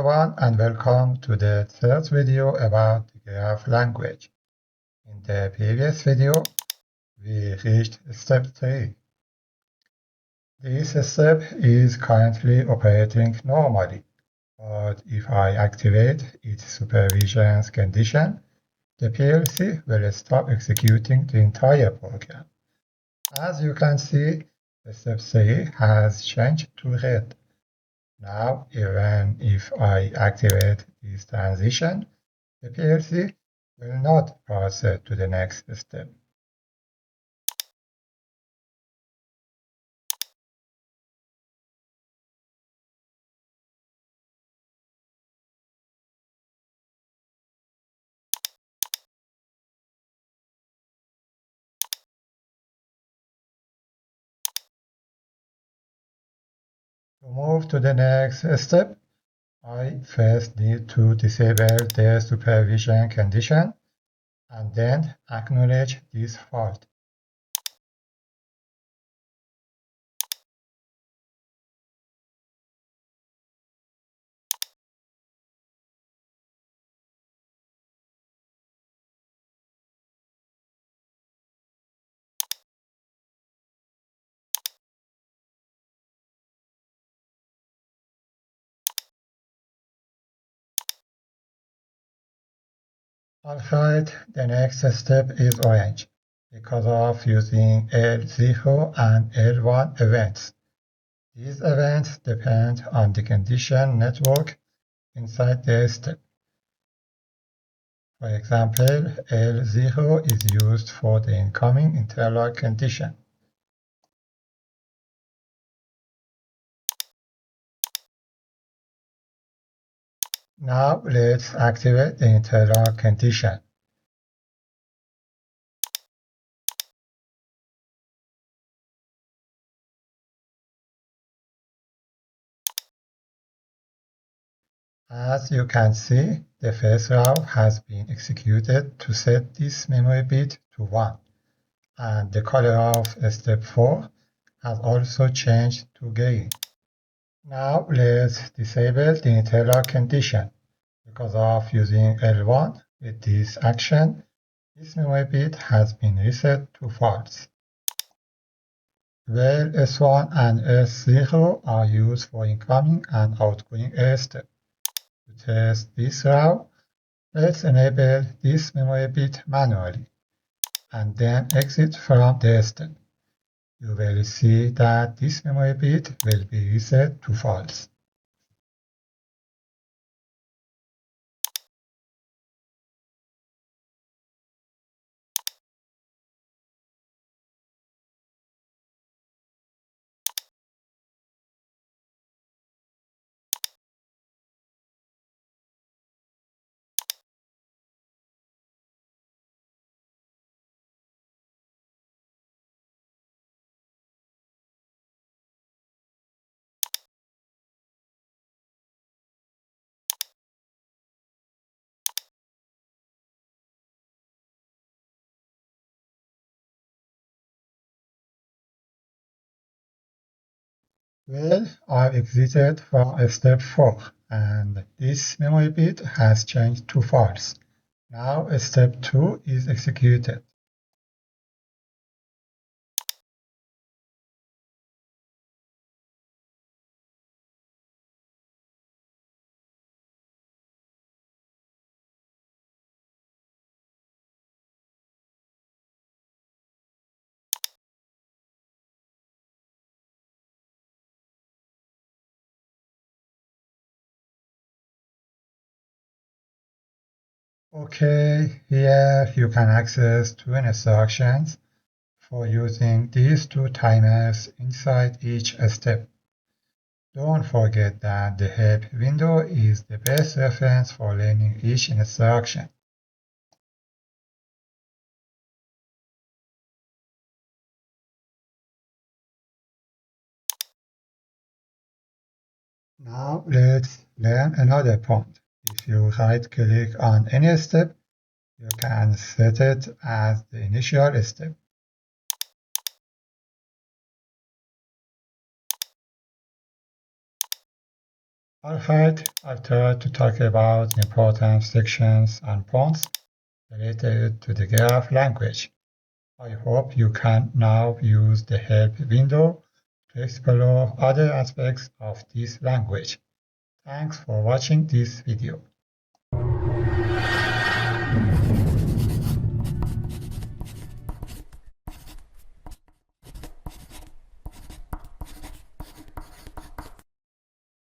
everyone, and welcome to the third video about the graph language. In the previous video, we reached step 3. This step is currently operating normally, but if I activate its supervision condition, the PLC will stop executing the entire program. As you can see, step 3 has changed to red. Now, even if I activate this transition, the PLC will not proceed to the next step. To move to the next step, I first need to disable the supervision condition and then acknowledge this fault. Alright, the next step is orange because of using L0 and L1 events. These events depend on the condition network inside the step. For example, L0 is used for the incoming interlock condition. Now let's activate the interlock condition. As you can see, the first row has been executed to set this memory bit to 1, and the color of step 4 has also changed to green. Now let's disable the interlock condition. Because of using L1 with this action, this memory bit has been reset to false. While S1 and S0 are used for incoming and outgoing a step. To test this row, let's enable this memory bit manually, and then exit from the step. You will see that this memory bit will be reset to false. Well, I've exited from step 4, and this memory bit has changed to false. Now step 2 is executed. Okay, here you can access two instructions for using these two timers inside each step. Don't forget that the help window is the best reference for learning each instruction. Now let's learn another point. If you right-click on any step, you can set it as the initial step. Alright, I've tried to talk about important sections and points related to the graph language. I hope you can now use the help window to explore other aspects of this language. Thanks for watching this video.